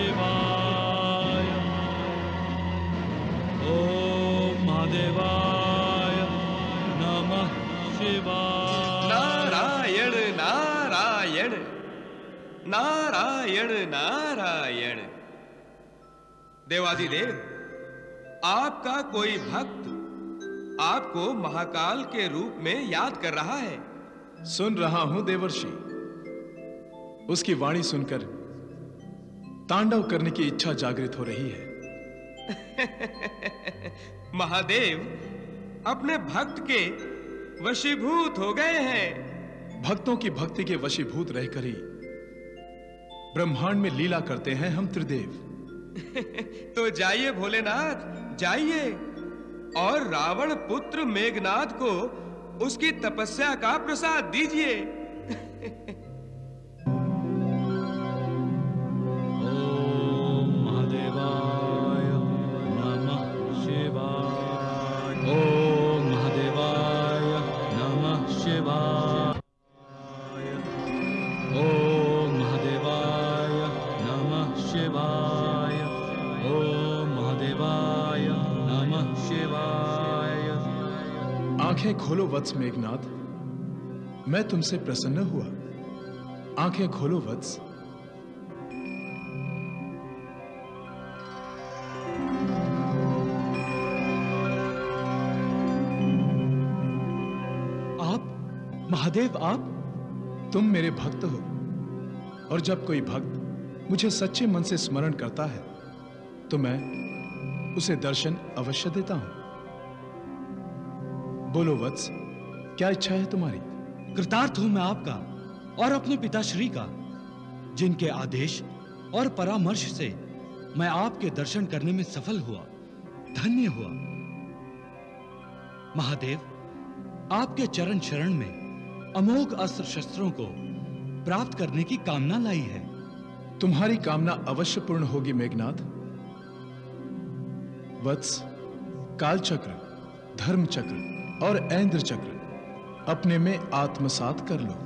शिवाय। ओम महादेवाय नमः शिवाय। नारायण नारायण नारायण नारायण। देवाधिदेव, आपका कोई भक्त आपको महाकाल के रूप में याद कर रहा है। सुन रहा हूं देवर्षि। उसकी वाणी सुनकर तांडव करने की इच्छा जागृत हो रही है। महादेव अपने भक्त के वशीभूत हो गए हैं। भक्तों की भक्ति के वशीभूत रहकर ही ब्रह्मांड में लीला करते हैं हम त्रिदेव। तो जाइए भोलेनाथ, जाइए और रावण पुत्र मेघनाद को उसकी तपस्या का प्रसाद दीजिए। ओम महादेवाय नमः शिवाय। ओम महादेवाय नमः शिवाय। ओम महादेवाय नमः शिवाय। ओम महादेवाय नमः शिवाय। आंखें खोलो वत्स मेघनाद, मैं तुमसे प्रसन्न हुआ। आंखें खोलो वत्स। आप महादेव, आप? तुम मेरे भक्त हो, और जब कोई भक्त मुझे सच्चे मन से स्मरण करता है तो मैं उसे दर्शन अवश्य देता हूं। बोलो वत्स, क्या इच्छा है तुम्हारी? कृतार्थ हूं मैं आपका और अपने पिताश्री का, जिनके आदेश और परामर्श से मैं आपके दर्शन करने में सफल हुआ, धन्य हुआ। महादेव, आपके चरण शरण में अमोघ अस्त्र शस्त्रों को प्राप्त करने की कामना लाई है। तुम्हारी कामना अवश्य पूर्ण होगी मेघनाद। वत्स, काल चक्र, धर्म चक्र और ऐन्द्र चक्र अपने में आत्मसात कर लो।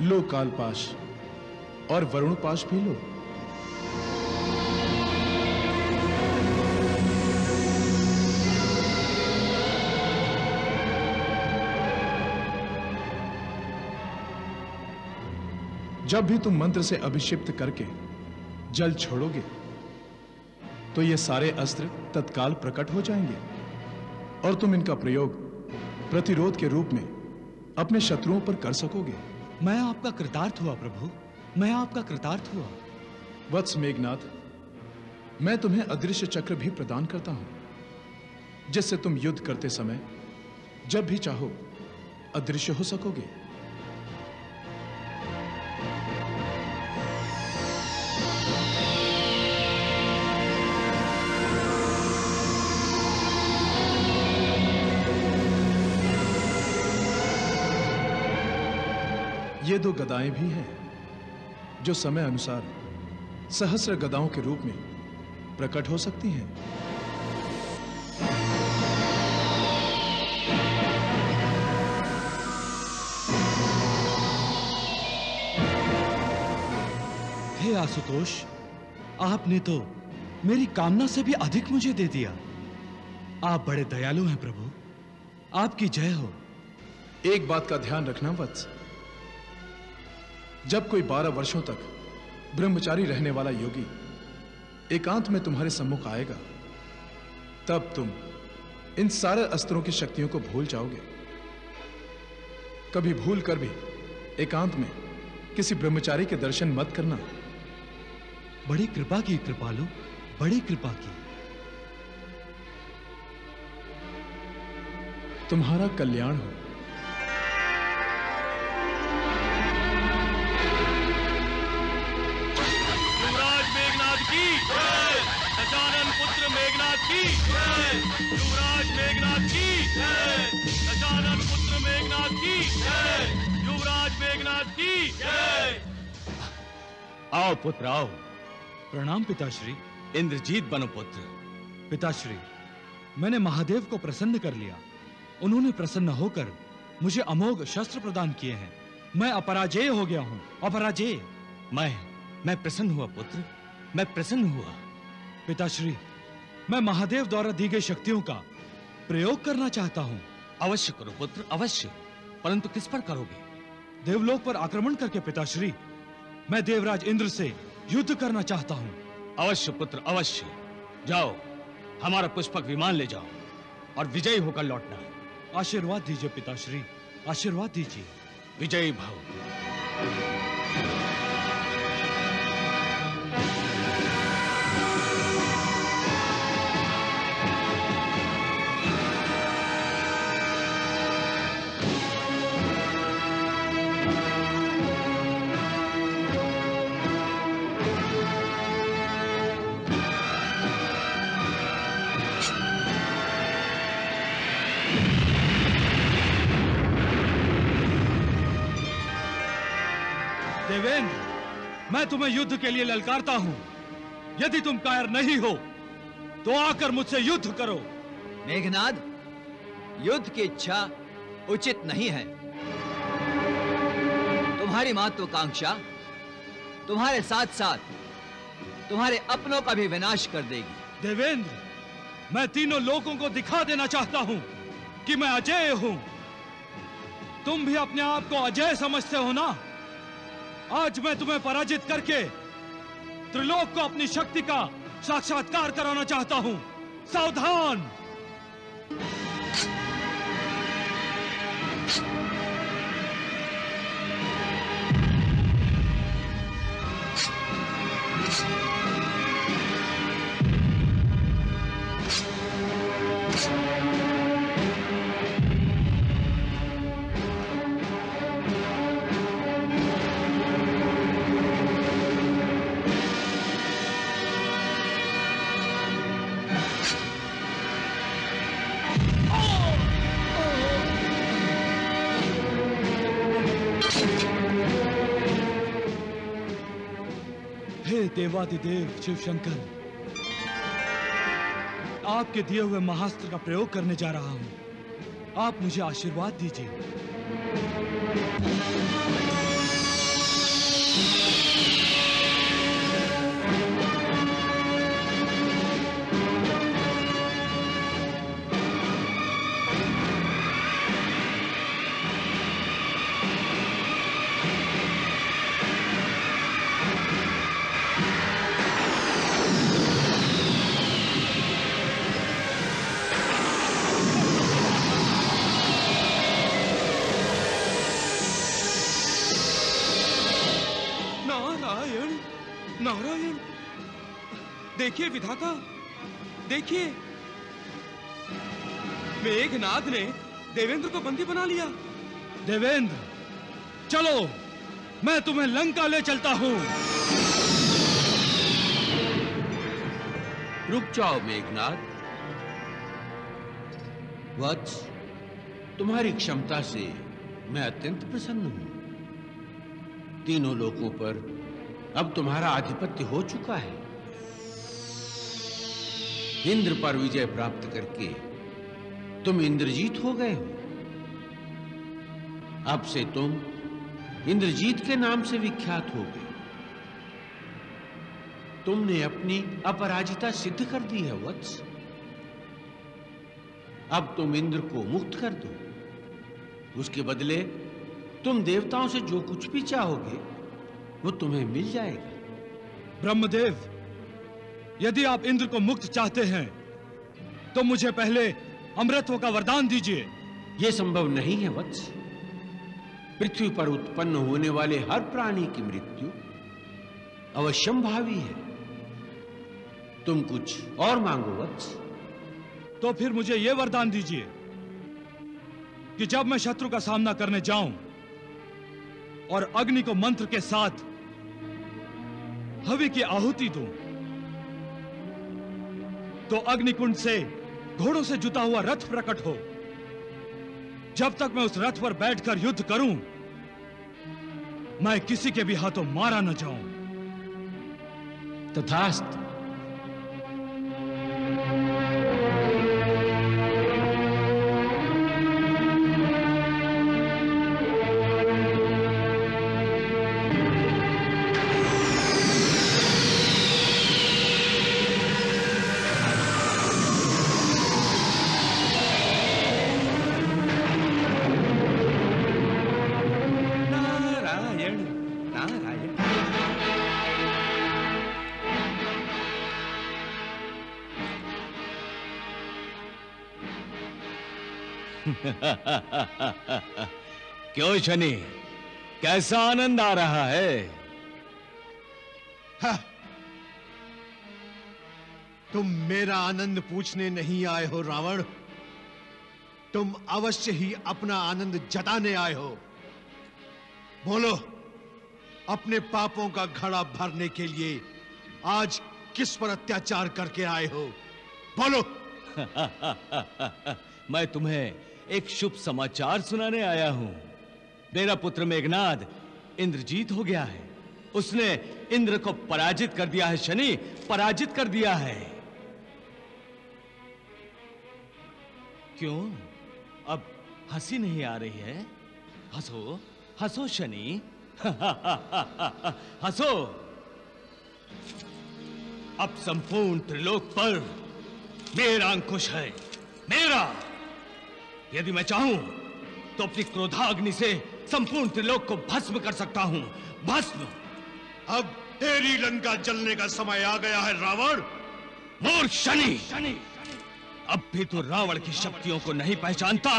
लो कालपाश और वरुण पाश भी लो। जब भी तुम मंत्र से अभिषिप्त करके जल छोड़ोगे तो ये सारे अस्त्र तत्काल प्रकट हो जाएंगे और तुम इनका प्रयोग प्रतिरोध के रूप में अपने शत्रुओं पर कर सकोगे। मैं आपका कृतार्थ हुआ प्रभु, मैं आपका कृतार्थ हुआ। वत्स मेघनाद, मैं तुम्हें अदृश्य चक्र भी प्रदान करता हूं, जिससे तुम युद्ध करते समय जब भी चाहो अदृश्य हो सकोगे। ये दो गदाएं भी हैं जो समय अनुसार सहस्र गदाओं के रूप में प्रकट हो सकती हैं। हे आशुतोष, आपने तो मेरी कामना से भी अधिक मुझे दे दिया। आप बड़े दयालु हैं प्रभु, आपकी जय हो। एक बात का ध्यान रखना वत्स, जब कोई 12 वर्षों तक ब्रह्मचारी रहने वाला योगी एकांत में तुम्हारे सम्मुख आएगा, तब तुम इन सारे अस्त्रों की शक्तियों को भूल जाओगे। कभी भूल कर भी एकांत में किसी ब्रह्मचारी के दर्शन मत करना। बड़ी कृपा की कृपालु, बड़ी कृपा की। तुम्हारा कल्याण हो। गजानन पुत्र मेघनाद की जय। युवराज मेघनाद की जय। गजानन पुत्र मेघनाद की जय। युवराज मेघनाद की जय। आओ पुत्र आओ। प्रणाम पिताश्री। इंद्रजीत बनो पुत्र। पिताश्री, मैंने महादेव को प्रसन्न कर लिया। उन्होंने प्रसन्न होकर मुझे अमोघ शस्त्र प्रदान किए हैं। मैं अपराजेय हो गया हूं, अपराजेय। मैं प्रसन्न हुआ पुत्र, मैं प्रसन्न हुआ। पिताश्री, मैं महादेव द्वारा दी गई शक्तियों का प्रयोग करना चाहता हूं। अवश्य करो पुत्र, अवश्य। परंतु किस पर करोगे? देवलोक पर आक्रमण करके पिताश्री। मैं देवराज इंद्र से युद्ध करना चाहता हूं। अवश्य पुत्र, अवश्य। जाओ, हमारा पुष्पक विमान ले जाओ और विजयी होकर लौटना। आशीर्वाद दीजिए पिताश्री, आशीर्वाद दीजिए। विजयी भव। देवेंद्र, मैं तुम्हें युद्ध के लिए ललकारता हूं। यदि तुम कायर नहीं हो तो आकर मुझसे युद्ध करो। मेघनाद, युद्ध की इच्छा उचित नहीं है। तुम्हारी महत्वाकांक्षा तुम्हारे साथ साथ तुम्हारे अपनों का भी विनाश कर देगी। देवेंद्र, मैं तीनों लोगों को दिखा देना चाहता हूं कि मैं अजेय हूं। तुम भी अपने आप को अजेय समझते हो ना? आज मैं तुम्हें पराजित करके त्रिलोक को अपनी शक्ति का साक्षात्कार कराना चाहता हूं। सावधान! देवादिदेव शिव शंकर, आपके दिए हुए महास्त्र का प्रयोग करने जा रहा हूं। आप मुझे आशीर्वाद दीजिए। नारायण, देखिए विधाता, देखिए, मेघनाद ने देवेंद्र को बंदी बना लिया। देवेंद्र, चलो, मैं तुम्हें लंका ले चलता हूं। रुक जाओ मेघनाद। वत्स, तुम्हारी क्षमता से मैं अत्यंत प्रसन्न हूं। तीनों लोकों पर अब तुम्हारा आधिपत्य हो चुका है। इंद्र पर विजय प्राप्त करके तुम इंद्रजीत हो गए हो। अब से तुम इंद्रजीत के नाम से विख्यात हो गए। तुमने अपनी अपराजिता सिद्ध कर दी है वत्स। अब तुम इंद्र को मुक्त कर दो। उसके बदले तुम देवताओं से जो कुछ भी चाहोगे वो तुम्हें मिल जाएगा। ब्रह्मदेव, यदि आप इंद्र को मुक्त चाहते हैं तो मुझे पहले अमृतत्व का वरदान दीजिए। यह संभव नहीं है वत्स। पृथ्वी पर उत्पन्न होने वाले हर प्राणी की मृत्यु अवश्यंभावी है। तुम कुछ और मांगो वत्स। तो फिर मुझे यह वरदान दीजिए कि जब मैं शत्रु का सामना करने जाऊं और अग्नि को मंत्र के साथ हवि की आहुति दूं, तो अग्निकुंड से घोड़ों से जुता हुआ रथ प्रकट हो। जब तक मैं उस रथ पर बैठकर युद्ध करूं, मैं किसी के भी हाथों मारा न जाऊं। तथास्तु। नारायण नारायण। क्यों शनि, कैसा आनंद आ रहा है? तुम मेरा आनंद पूछने नहीं आए हो रावण, तुम अवश्य ही अपना आनंद जताने आए हो। बोलो, अपने पापों का घड़ा भरने के लिए आज किस पर अत्याचार करके आए हो? बोलो। मैं तुम्हें एक शुभ समाचार सुनाने आया हूं। मेरा पुत्र मेघनाद इंद्रजीत हो गया है। उसने इंद्र को पराजित कर दिया है शनि, पराजित कर दिया है। क्यों, अब हंसी नहीं आ रही है? हंसो हंसो शनि, हंसो। अब संपूर्ण त्रिलोक पर मेरा अंकुश है, मेरा। यदि मैं चाहूं तो अपनी क्रोधाग्नि से संपूर्ण त्रिलोक को भस्म कर सकता हूं, भस्म। अब तेरी लंका जलने का समय आ गया है रावण। मूर्ख शनि, अब भी तो रावण की शक्तियों को नहीं पहचानता।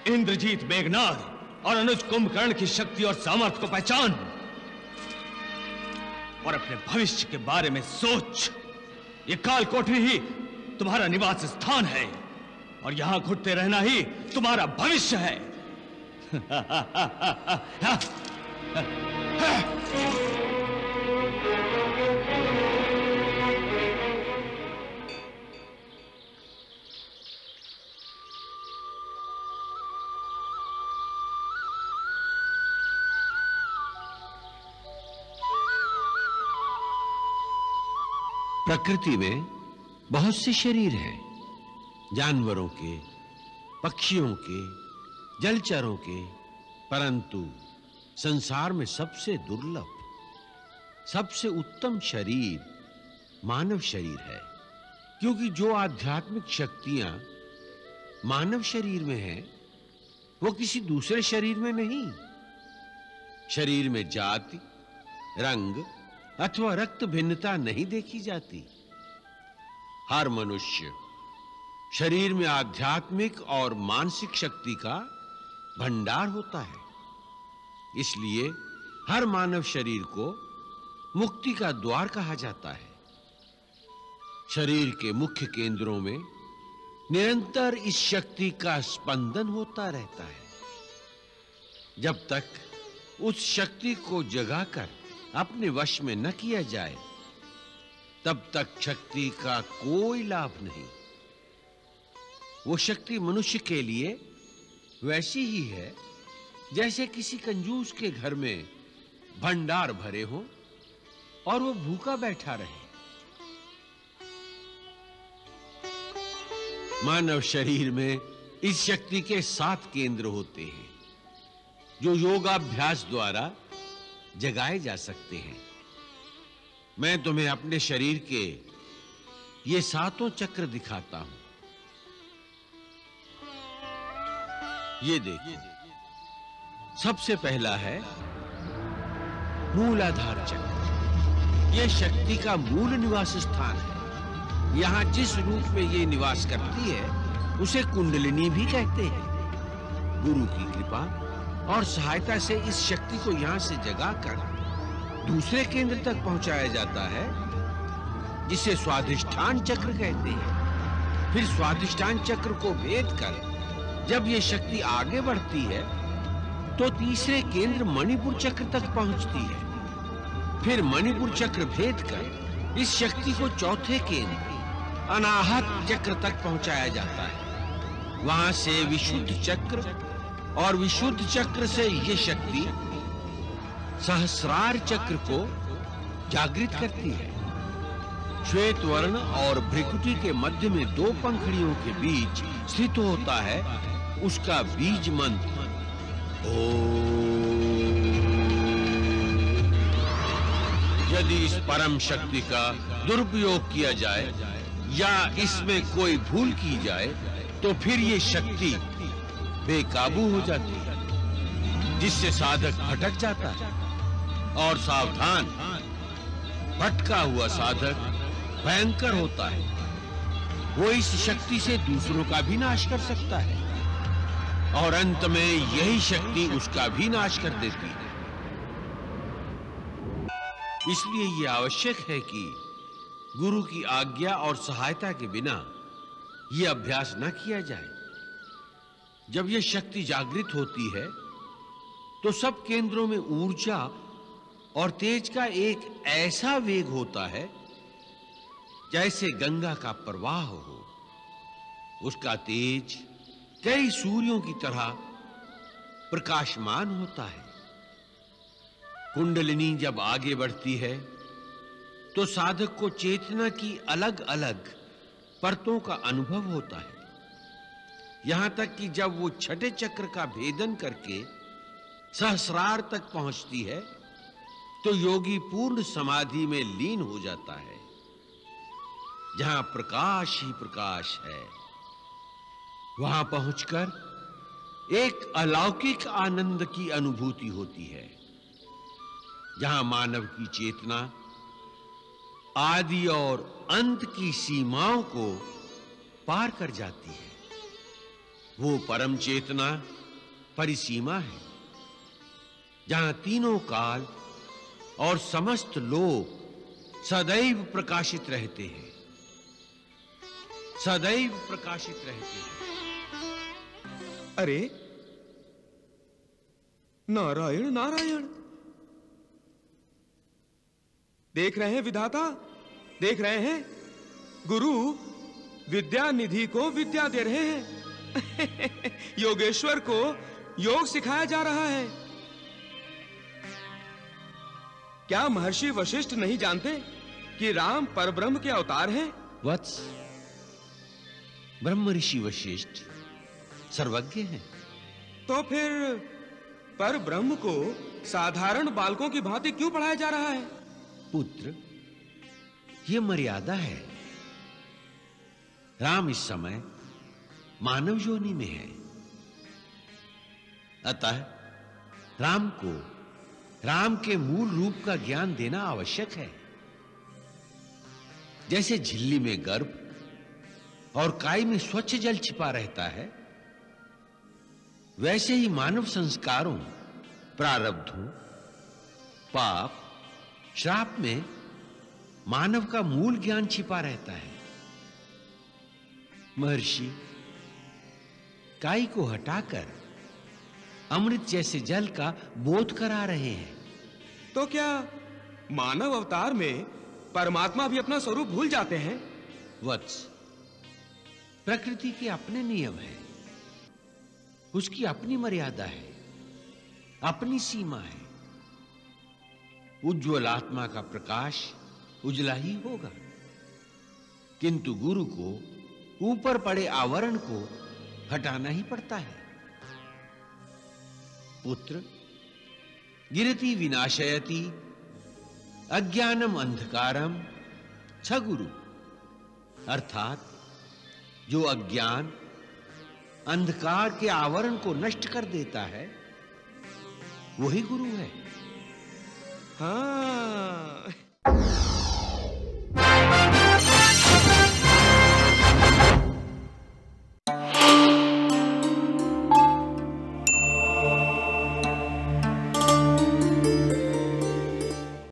इंद्रजीत, मेघनाद और अनुज कुंभकर्ण की शक्ति और सामर्थ्य को पहचान और अपने भविष्य के बारे में सोच। ये काल कोठरी ही तुम्हारा निवास स्थान है और यहां घुटते रहना ही तुम्हारा भविष्य है। प्रकृति में बहुत से शरीर हैं, जानवरों के, पक्षियों के, जलचरों के, परंतु संसार में सबसे दुर्लभ, सबसे उत्तम शरीर मानव शरीर है। क्योंकि जो आध्यात्मिक शक्तियां मानव शरीर में हैं, वो किसी दूसरे शरीर में नहीं। शरीर में जाति, रंग अथवा रक्त भिन्नता नहीं देखी जाती। हर मनुष्य शरीर में आध्यात्मिक और मानसिक शक्ति का भंडार होता है। इसलिए हर मानव शरीर को मुक्ति का द्वार कहा जाता है। शरीर के मुख्य केंद्रों में निरंतर इस शक्ति का स्पंदन होता रहता है। जब तक उस शक्ति को जगाकर अपने वश में न किया जाए, तब तक शक्ति का कोई लाभ नहीं। वो शक्ति मनुष्य के लिए वैसी ही है जैसे किसी कंजूस के घर में भंडार भरे हो और वो भूखा बैठा रहे। मानव शरीर में इस शक्ति के 7 केंद्र होते हैं, जो योगाभ्यास द्वारा जगाए जा सकते हैं। मैं तुम्हें अपने शरीर के ये 7 चक्र दिखाता हूं। ये देखिए, सबसे पहला है मूलाधार चक्र। यह शक्ति का मूल निवास स्थान है। यहां जिस रूप में ये निवास करती है उसे कुंडलिनी भी कहते हैं। गुरु की कृपा और सहायता से इस शक्ति को यहां से जगाकर दूसरे केंद्र तक पहुंचाया जाता है, जिसे स्वाधिष्ठान चक्र कहते हैं। फिर स्वाधिष्ठान चक्र को भेद कर जब ये शक्ति आगे बढ़ती है तो तीसरे केंद्र मणिपुर चक्र तक पहुंचती है। फिर मणिपुर चक्र भेद कर इस शक्ति को चौथे केंद्र अनाहत चक्र तक पहुंचाया जाता है। वहां से विशुद्ध चक्र और विशुद्ध चक्र से यह शक्ति सहस्रार चक्र को जागृत करती है। श्वेत वर्ण और भ्रिकुटी के मध्य में दो पंखुड़ियों के बीच स्थित होता है उसका बीज मंत्र यदि इस परम शक्ति का दुरुपयोग किया जाए या इसमें कोई भूल की जाए तो फिर ये शक्ति बेकाबू हो जाती है, जिससे साधक भटक जाता है। और सावधान, भटका हुआ साधक भयंकर होता है। वो इस शक्ति से दूसरों का भी नाश कर सकता है और अंत में यही शक्ति उसका भी नाश कर देती है। इसलिए यह आवश्यक है कि गुरु की आज्ञा और सहायता के बिना यह अभ्यास न किया जाए। जब यह शक्ति जागृत होती है तो सब केंद्रों में ऊर्जा और तेज का एक ऐसा वेग होता है जैसे गंगा का प्रवाह हो। उसका तेज कई सूर्यों की तरह प्रकाशमान होता है। कुंडलिनी जब आगे बढ़ती है तो साधक को चेतना की अलग-अलग परतों का अनुभव होता है, यहां तक कि जब वो छठे चक्र का भेदन करके सहस्रार तक पहुंचती है तो योगी पूर्ण समाधि में लीन हो जाता है, जहां प्रकाश ही प्रकाश है। वहां पहुंचकर एक अलौकिक आनंद की अनुभूति होती है, जहां मानव की चेतना आदि और अंत की सीमाओं को पार कर जाती है। वो परम चेतना परिसीमा है, जहां तीनों काल और समस्त लोक सदैव प्रकाशित रहते हैं, सदैव प्रकाशित रहते हैं। अरे नारायण नारायण, देख रहे हैं विधाता, देख रहे हैं गुरु विद्या निधि को विद्या दे रहे हैं। योगेश्वर को योग सिखाया जा रहा है। क्या महर्षि वशिष्ठ नहीं जानते कि राम परब्रह्म के अवतार हैं? वत्स, ब्रह्म ऋषि वशिष्ठ सर्वज्ञ हैं। तो फिर परब्रह्म को साधारण बालकों की भांति क्यों पढ़ाया जा रहा है? पुत्र, यह मर्यादा है। राम इस समय मानव योनि में है, अतः राम को राम के मूल रूप का ज्ञान देना आवश्यक है। जैसे झिल्ली में गर्भ और काई में स्वच्छ जल छिपा रहता है, वैसे ही मानव संस्कारों, प्रारब्धों, पाप, श्राप में मानव का मूल ज्ञान छिपा रहता है। महर्षि काई को हटाकर अमृत जैसे जल का बोध करा रहे हैं। तो क्या मानव अवतार में परमात्मा भी अपना स्वरूप भूल जाते हैं? वत्स, प्रकृति के अपने नियम हैं, उसकी अपनी मर्यादा है, अपनी सीमा है। उज्ज्वल आत्मा का प्रकाश उजला ही होगा, किंतु गुरु को ऊपर पड़े आवरण को हटाना ही पड़ता है। पुत्र, गिरति विनाशयति अज्ञानम अंधकारम छ गुरु, अर्थात जो अज्ञान अंधकार के आवरण को नष्ट कर देता है वही गुरु है। हाँ।